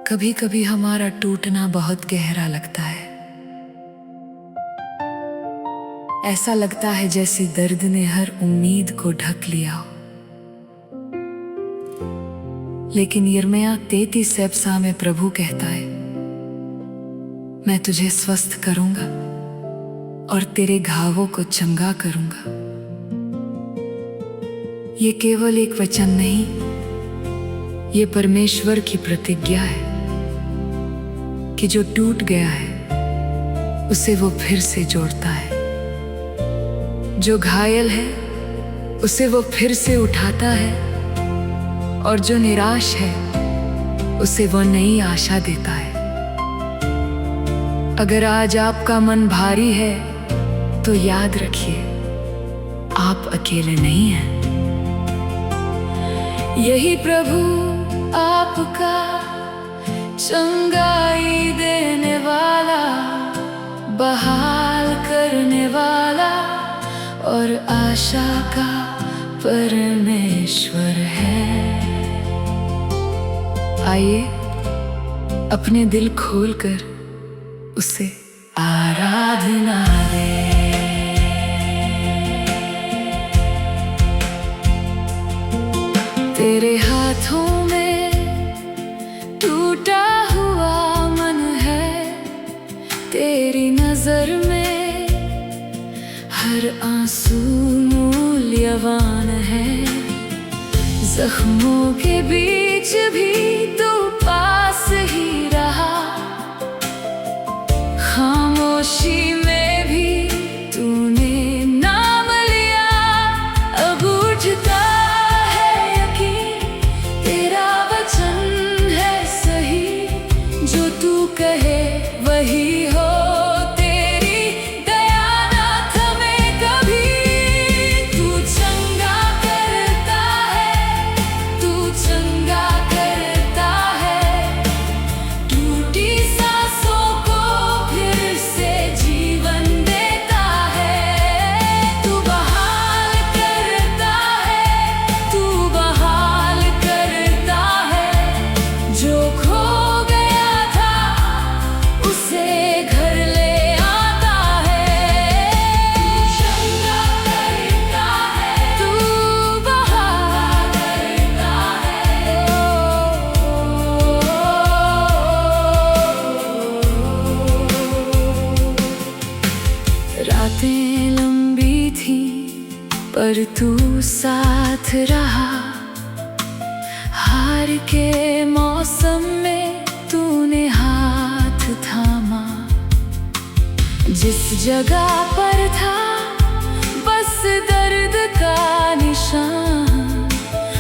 कभी कभी हमारा टूटना बहुत गहरा लगता है। ऐसा लगता है जैसे दर्द ने हर उम्मीद को ढक लिया हो। लेकिन यिर्मयाह 33:7 में प्रभु कहता है, मैं तुझे स्वस्थ करूंगा और तेरे घावों को चंगा करूंगा। ये केवल एक वचन नहीं, ये परमेश्वर की प्रतिज्ञा है कि जो टूट गया है उसे वो फिर से जोड़ता है, जो घायल है उसे वो फिर से उठाता है, और जो निराश है उसे वो नई आशा देता है। अगर आज आपका मन भारी है तो याद रखिए, आप अकेले नहीं हैं। यही प्रभु आपका चंगाई देने वाला, बहाल करने वाला और आशा का परमेश्वर है। आइए अपने दिल खोलकर उसे आराधना दें। तेरे हाथों में टूटा हुआ मन है, तेरी नजर में हर आंसू मूल्यवान है। जख्मों के बीच भी तू पास ही रहा, खामोशी में भी तूने नाम लिया। अब उठता है यकीन, तेरा वचन है सही, जो तू कहे वही हो। रातें लंबी थी पर तू साथ रहा, हार के मौसम में तूने हाथ थामा। जिस जगह पर था बस दर्द का निशान,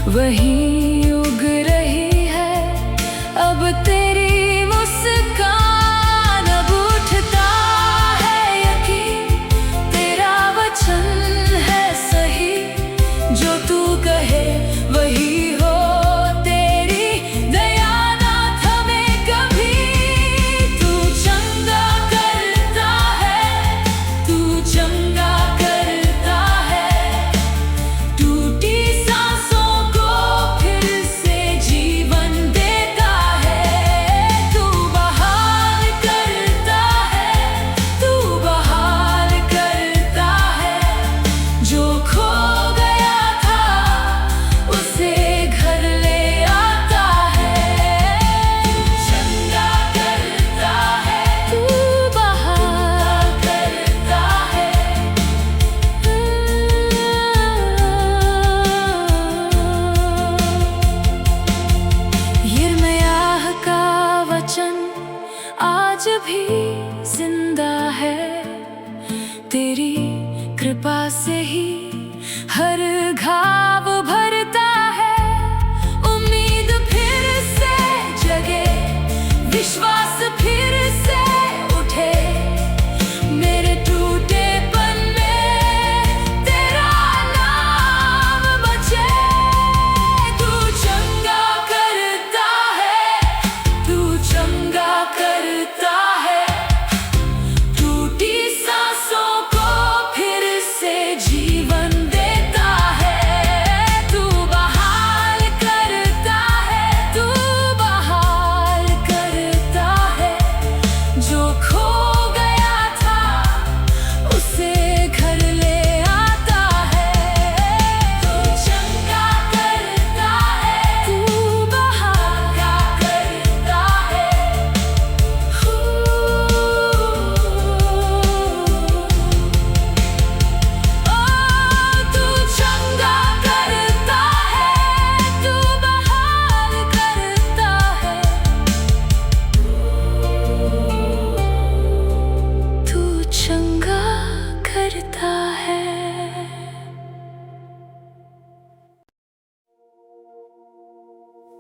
वहीं उग रही है अब तेरी मुस्कान। अब उठता है यकीन, तेरा वचन है सही, जो तू कहे वही हो। तेरी दया ना थमे कभी, तू चंगा करता है, तू चंगा करता है। टूटी सांसों को फिर से जीवन देता है। तू बहाल करता है, तू बहाल करता है। जो खो गया था उसे घर ले आता है। तू चंगा करता है, तू बहाल करता है। यिर्मयाह का वचन आज भी जिंदा है, तेरी कृपा से ही हर घाव भरता है। उम्मीद फिर से जगे, विश्वास फिर से उठे। मेरे टूटेपन में तेरा नाम बचे। तू चंगा करता है, तू चंगा करता है। टूटी सांसों को फिर से जीवन देता है।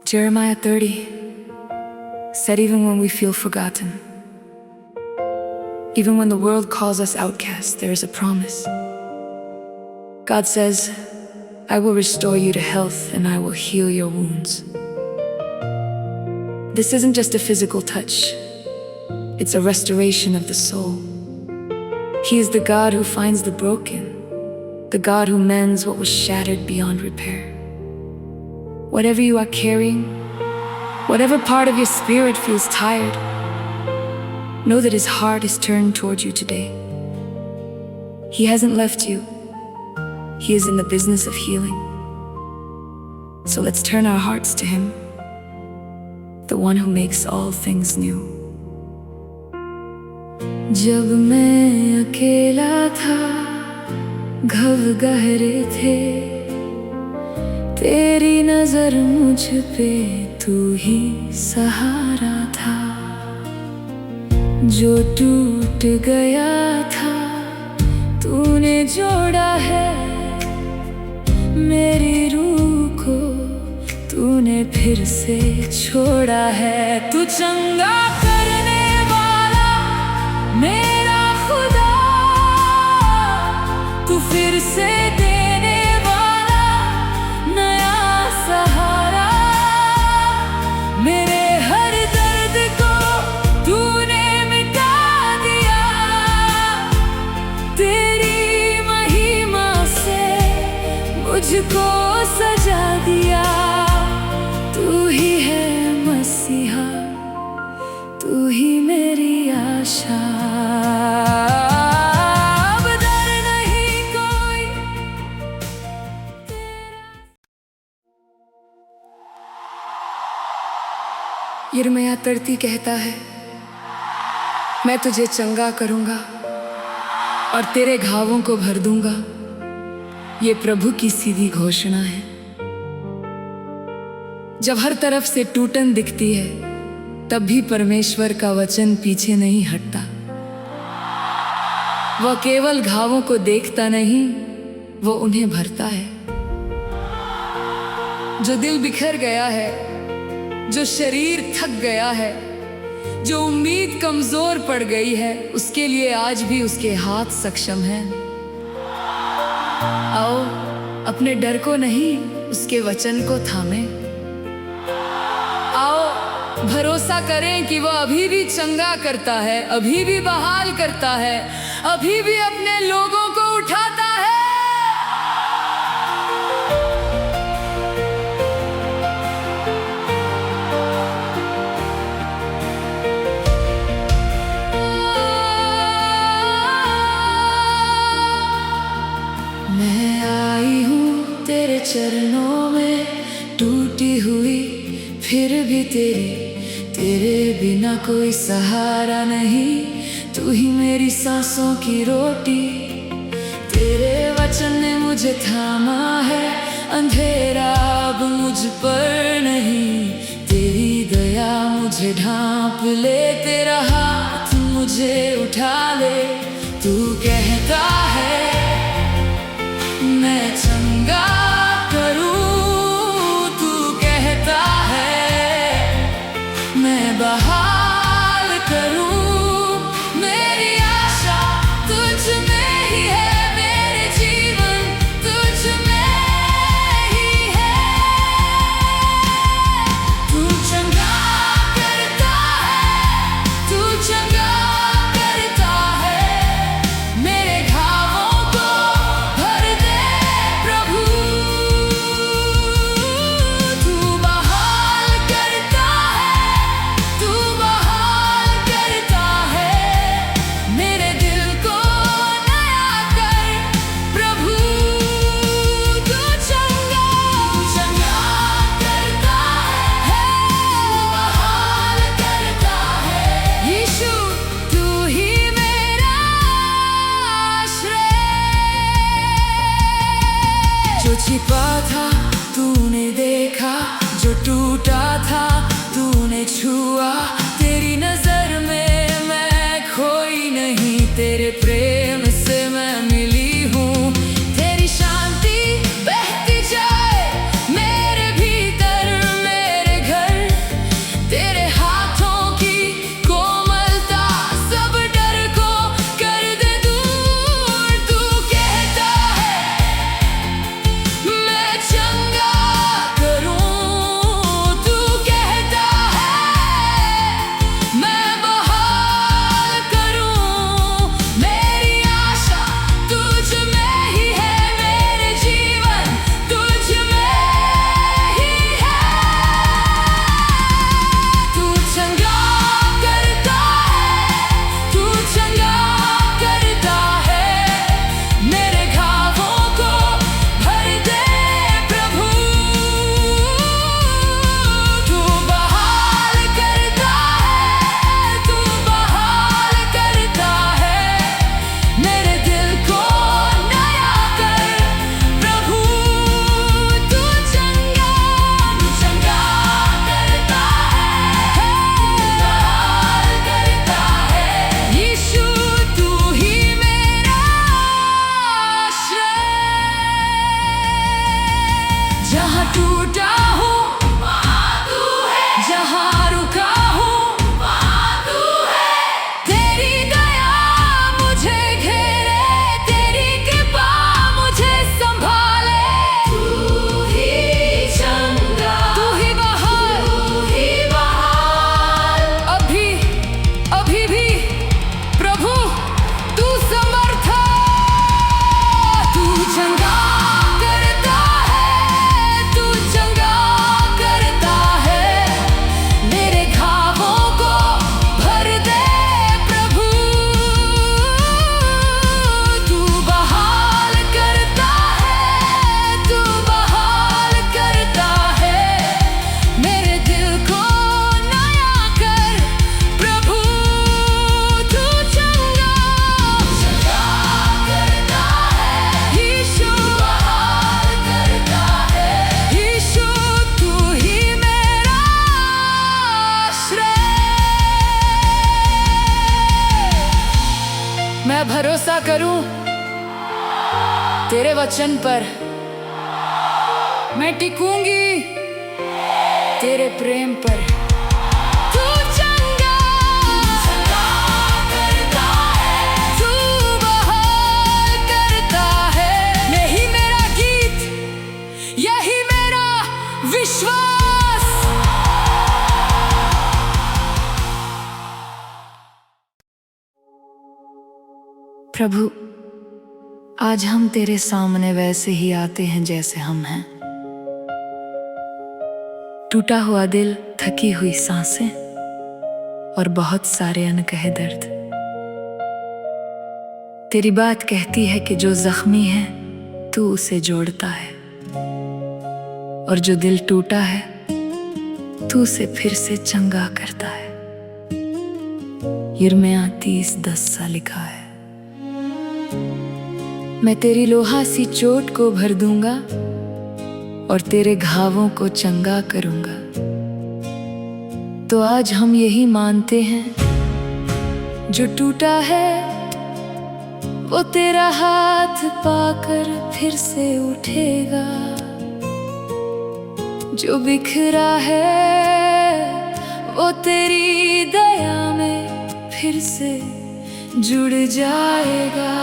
Jeremiah 30 said, even when we feel forgotten, even when the world calls us outcasts, there is a promise. God says, I will restore you to health and I will heal your wounds. This isn't just a physical touch. It's a restoration of the soul. He is the God who finds the broken, the God who mends what was shattered beyond repair. Whatever you are carrying, whatever part of your spirit feels tired, know that His heart is turned towards you today. He hasn't left you. He is in the business of healing. So let's turn our hearts to Him, the one who makes all things new. जब मैं अकेला था, घव गहरे थे, तेरी नजर मुझ पे तू ही सहारा था। जो टूट गया था तूने जोड़ा है, मेरी रूह को तूने फिर से छोड़ा है। तू चंगा करने वाला मेरा खुदा, तू फिर से देने वाला नया सहारा। मेरे हर दर्द को तूने मिटा दिया, तेरी महिमा से मुझको सजा दिया। तू ही है मसीहा, तू ही मेरी आशा। अब डर नहीं कोई यिर्मयाह 30 कहता है, मैं तुझे चंगा करूंगा और तेरे घावों को भर दूंगा। ये प्रभु की सीधी घोषणा है। जब हर तरफ से टूटन दिखती है, तब भी परमेश्वर का वचन पीछे नहीं हटता। वह केवल घावों को देखता नहीं, वो उन्हें भरता है। जो दिल बिखर गया है, जो शरीर थक गया है, जो उम्मीद कमजोर पड़ गई है, उसके लिए आज भी उसके हाथ सक्षम हैं। आओ अपने डर को नहीं, उसके वचन को थामे। आओ भरोसा करें कि वह अभी भी चंगा करता है, अभी भी बहाल करता है, अभी भी अपने लोगों को उठाता है। मैं आई हूँ तेरे चरणों में, टूटी हुई फिर भी तेरे बिना कोई सहारा नहीं। तू ही मेरी सांसों की रोटी, तेरे वचन ने मुझे थामा है। अंधेरा अब मुझ पर नहीं, तेरी दया मुझे ढांप ले, तेरा हाथ मुझे उठा ले। तू कहता है मैं चंगा करूं, तू कहता है मैं बहाल करूं। मेरी आशा तुझ में ही है, मेरे जीवन तुझ में ही है। तू चंगा करता है, तू चंगा करता है, मेरे घावों को भर दे प्रभु। तू बहाल करता है, तू बहाल करता है, मेरे दिल को नया कर प्रभु। तू चंगा करता है, बहाल करता है। यीशु तू ही मेरा आश्रय। जो छिपा था तूने देखा, जो टूटा था तूने छुआ। तेरी नजर में मैं खोई नहीं, तेरे प्रेम से मैं मिली हूँ। तेरी शांति बहती जाए मेरे भीतर, मेरे तेरे वचन पर मैं टिकूंगी, तेरे प्रेम पर। तू चंगा करता है, तू बहाल करता है। यही मेरा गीत, यही मेरा विश्वास। प्रभु, आज हम तेरे सामने वैसे ही आते हैं जैसे हम हैं। टूटा हुआ दिल, थकी हुई सांसें और बहुत सारे अनकहे दर्द। तेरी बात कहती है कि जो जख्मी है तू उसे जोड़ता है, और जो दिल टूटा है तू उसे फिर से चंगा करता है। यिर्मयाह 30:10 सा लिखा है। मैं तेरी लोहा सी चोट को भर दूंगा और तेरे घावों को चंगा करूंगा। तो आज हम यही मानते हैं, जो टूटा है वो तेरा हाथ पाकर फिर से उठेगा। जो बिखरा है वो तेरी दया में फिर से जुड़ जाएगा।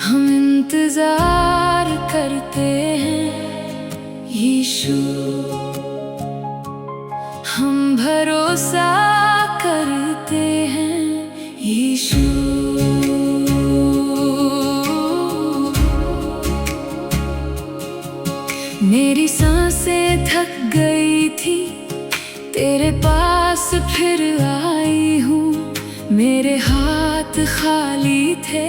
हम इंतजार करते हैं यीशु, हम भरोसा करते हैं यीशु। मेरी सांसें थक गई थी, तेरे पास फिर आई हूँ। मेरे हाथ खाली थे,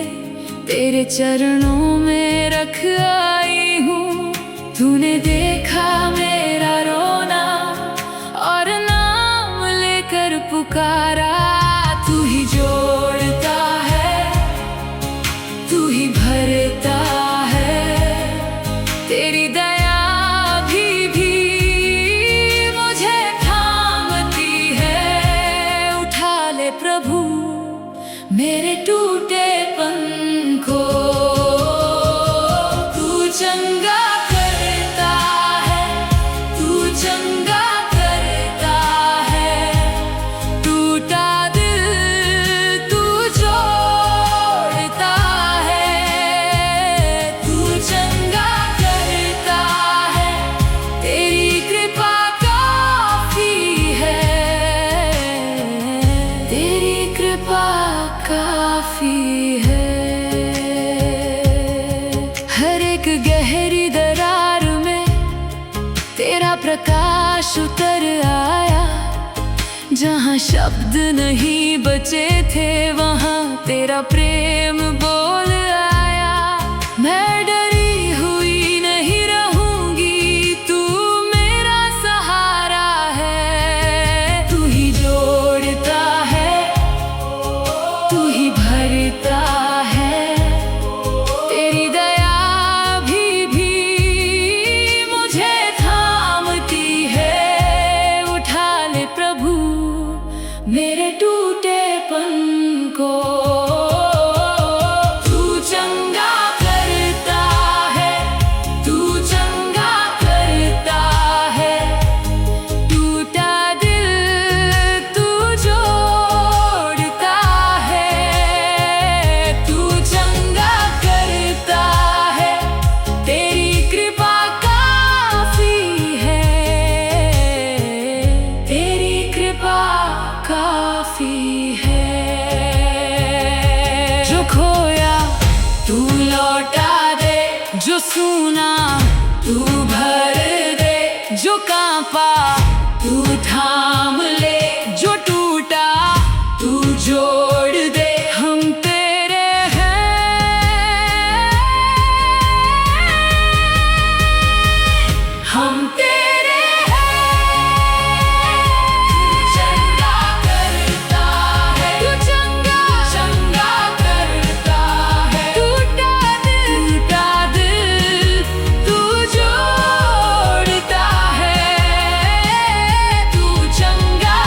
तेरे चरणों में रख आई हूँ। तूने देखा मेरा रोना और नाम लेकर पुकारा। तू ही जोड़ता है, तू ही भरता है। तेरी दया भी मुझे थामती है। उठा ले प्रभु मेरे टूटेपन को। तू चंगा करता है, तू चंगा करता है। टूटा दिल तू जोड़ता है। तू चंगा करता है, तेरी कृपा काफी है। तेरी कृपा काफी है। हर एक गहरी दरार में तेरा प्रकाश उतर आया। जहाँ शब्द नहीं बचे थे वहाँ तेरा प्रेम बोल आया। मैं डरी हुई नहीं रहूंगी, तू मेरा सहारा है। तू ही जोड़ता है, तू ही भरता है। तेरी दया भी मुझे थामती है। उठा ले प्रभु मेरे टूटेपन को। तू चंगा करता है, तू चंगा करता है। टूटा दिल तू जोड़ता है। तू चंगा करता है, तेरी कृपा काफी है। तेरी कृपा काफी है। जो खोया तू लौटा दे, जो सूना तू भर दे। जो कांपा तू थाम ले, जो टूटा तू जोड़ दे। हम तेरे हैं, हम तेरे हैं। तू चंगा करता है, तू चंगा चंगा करता है। टूटा दिल तू जोड़ता है। तू चंगा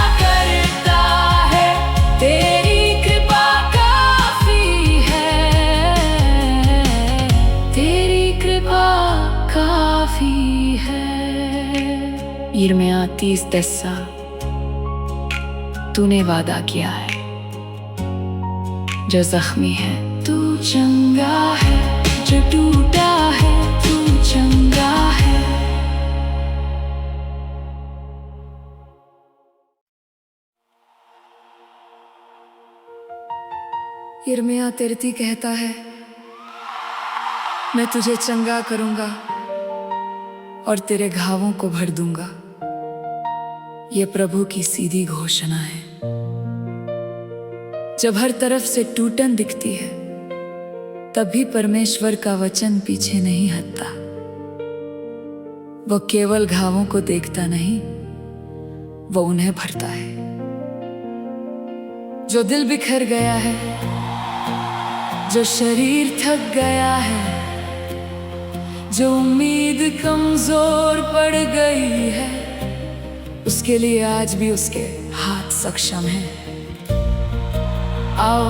यिर्मयाह 30:10 तूने वादा किया है जो जख्मी है तू चंगा है, जो टूटा है तू चंगा है। यिर्मयाह 33 कहता है, मैं तुझे चंगा करूंगा और तेरे घावों को भर दूंगा। ये प्रभु की सीधी घोषणा है। जब हर तरफ से टूटन दिखती है, तब भी परमेश्वर का वचन पीछे नहीं हटता। वो केवल घावों को देखता नहीं, वो उन्हें भरता है। जो दिल बिखर गया है, जो शरीर थक गया है, जो उम्मीद कमजोर पड़ गई है, उसके लिए आज भी उसके हाथ सक्षम हैं। आओ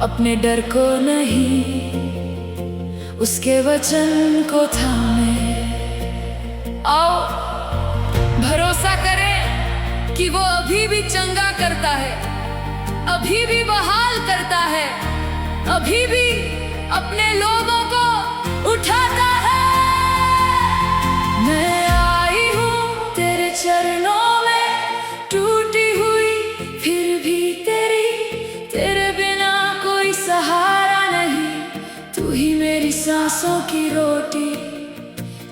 अपने डर को नहीं, उसके वचन को थामे। आओ भरोसा करें कि वो अभी भी चंगा करता है, अभी भी बहाल करता है, अभी भी अपने लोगों को उठाता है। मैं आई हूँ तेरे चरणों में, टूटी हुई फिर भी तेरे बिना कोई सहारा नहीं। तू ही मेरी सांसों की रोटी,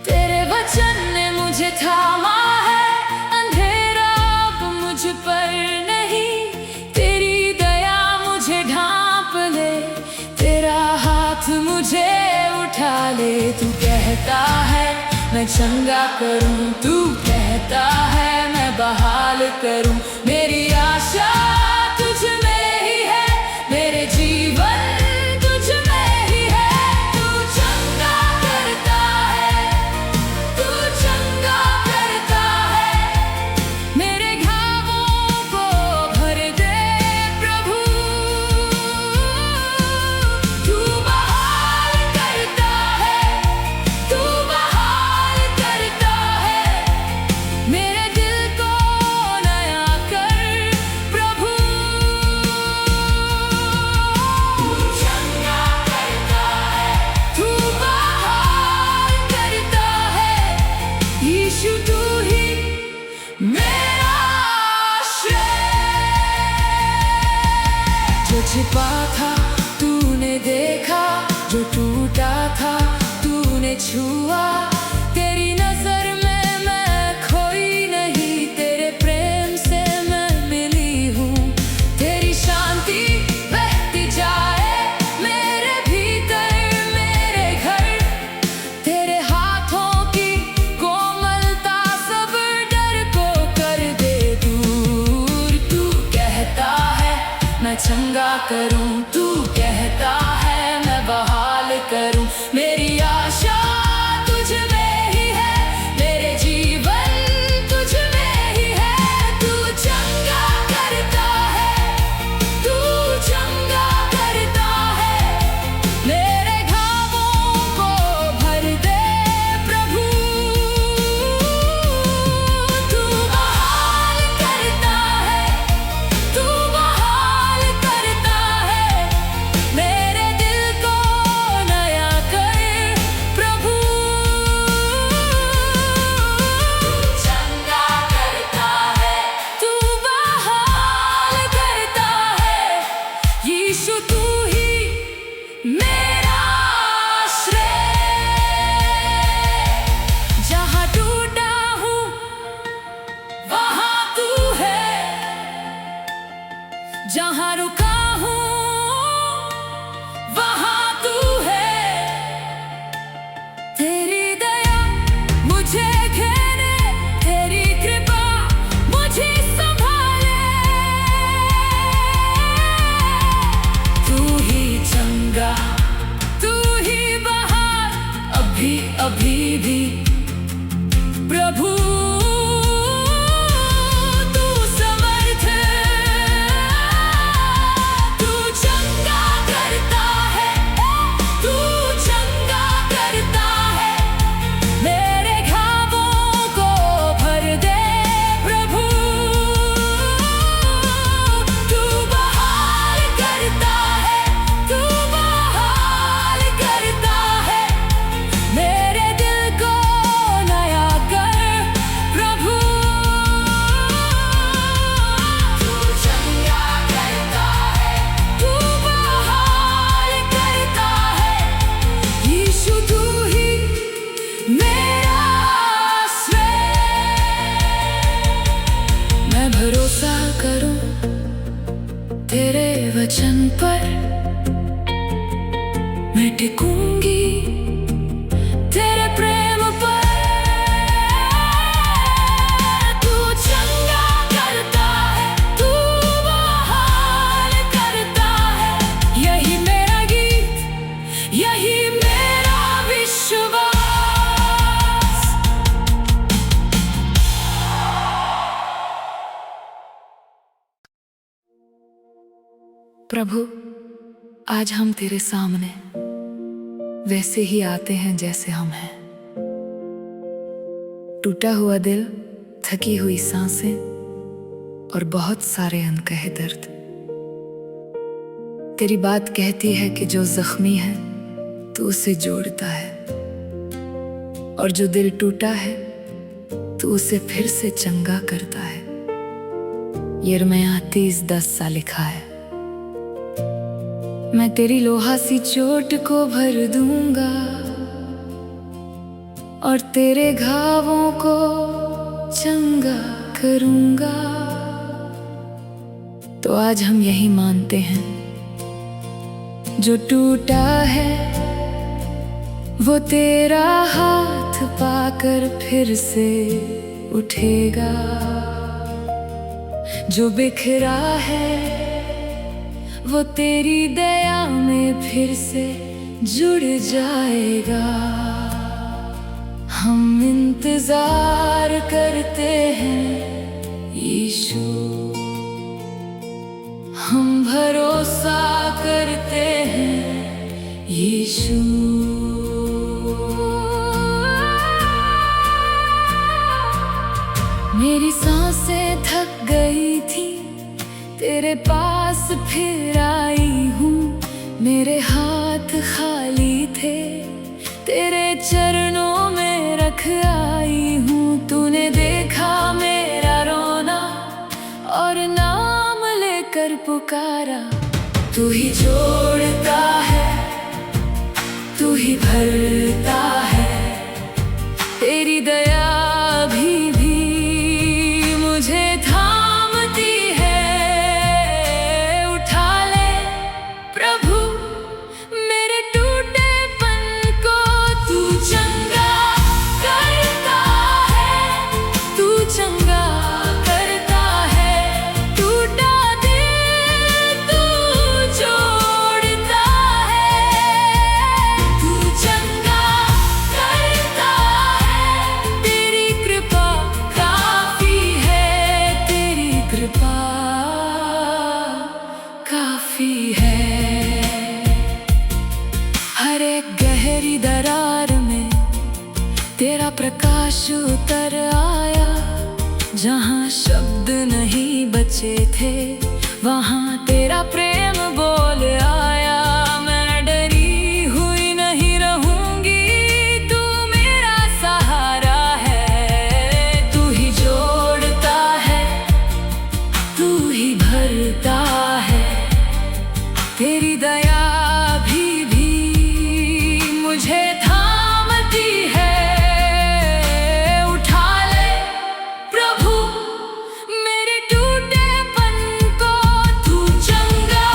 तेरे वचन ने मुझे थामा है। अंधेरा अब मुझ पर नहीं, तेरी दया मुझे ढांप ले, तेरा हाथ मुझे उठा ले। तू कहता है मैं चंगा करूं, तू कहता है मैं बहाल करूं। मेरी आशा तुझ में ही है, मेरे जीवन तुझ में ही है। तू चंगा करता है, तू चंगा करता है, मेरे घावों को भर दे प्रभु। तू बहाल करता है, तू बहाल करता है, मेरे दिल को नया कर प्रभु। तू चंगा करता है, तू बहाल करता है, यीशु तू ही मेरा आश्रय। जो छिपा था तूने देखा, जो टूटा था तूने छुआ। तेरी नजर में मैं खोई नहीं, तेरे प्रेम से मैं मिली हूँ। तेरी शांति बहती जाए मेरे भीतर, मेरे घर। तेरे हाथों की कोमलता सब डर को कर दे दूर। तू कहता है मैं चंगा करूं, तू कहता है मैं बहाल करूं। मेरी आशा तुझ में ही है, मेरे जीवन तुझ में ही है। तू चंगा करता है, तू चंगा करता है, मेरे घावों को भर दे प्रभु। तू बहाल करता है, तू बहाल करता है, मेरे भरोसा करूं तेरे वचन पर, मैं टिकूंगी तेरे प्रेम पर। तू चंगा करता है, तू बहाल करता है, यही मेरा गीत, यही मेरा विश्वास। प्रभु, आज हम तेरे सामने वैसे ही आते हैं जैसे हम हैं। टूटा हुआ दिल, थकी हुई सांसें और बहुत सारे अनकहे दर्द। तेरी बात कहती है कि जो जख्मी है तू उसे जोड़ता है, और जो दिल टूटा है तू उसे फिर से चंगा करता है। यिर्मयाह 30:10 सा लिखा है। मैं तेरी लोहा सी चोट को भर दूंगा और तेरे घावों को चंगा करूंगा। तो आज हम यही मानते हैं, जो टूटा है वो तेरा हाथ पाकर फिर से उठेगा, जो बिखरा है वो तेरी दया में फिर से जुड़ जाएगा। हम इंतजार करते हैं यीशु, हम भरोसा करते हैं यीशु। मेरी सांसें थक गई थी, तेरे पास फिर आई हूँ। मेरे हाथ खाली थे, तेरे चरणों में रख आई हूँ। तूने देखा मेरा रोना और नाम लेकर पुकारा। तू ही जोड़ता है, तू ही भरता है, तेरी दया अभी भी मुझे थामती है। उठा ले प्रभु मेरे टूटेपन को, तू चंगा करता है, तू चंगा करता है। टूटा दिल तू जोड़ता है, तू चंगा करता है। तेरी कृपा काफी है, तेरी कृपा काफी है। हर एक गहरी दरार में तेरा प्रकाश उतर आया। जहाँ शब्द नहीं बचे थे वहाँ तेरा प्रेम बोल आया। मैं डरी हुई नहीं रहूंगी, तू मेरा सहारा है। तू ही जोड़ता है, तू ही भरता है, तेरी दया अभी भी मुझे थामती है। उठा ले प्रभु मेरे टूटेपन को, तू चंगा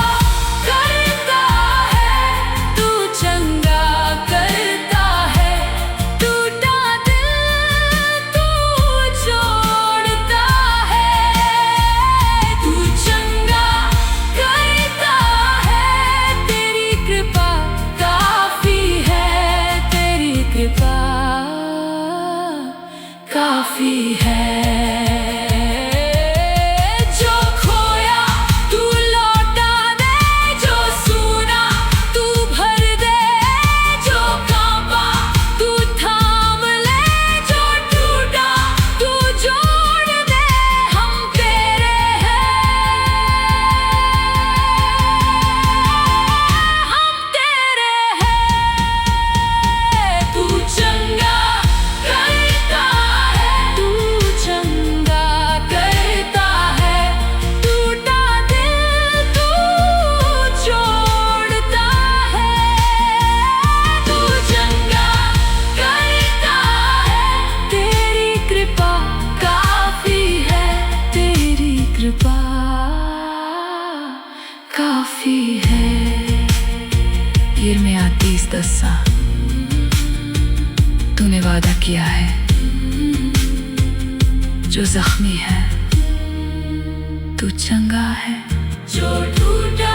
दसा तूने वादा किया है, जो जख्मी है तू चंगा है। जो टूटा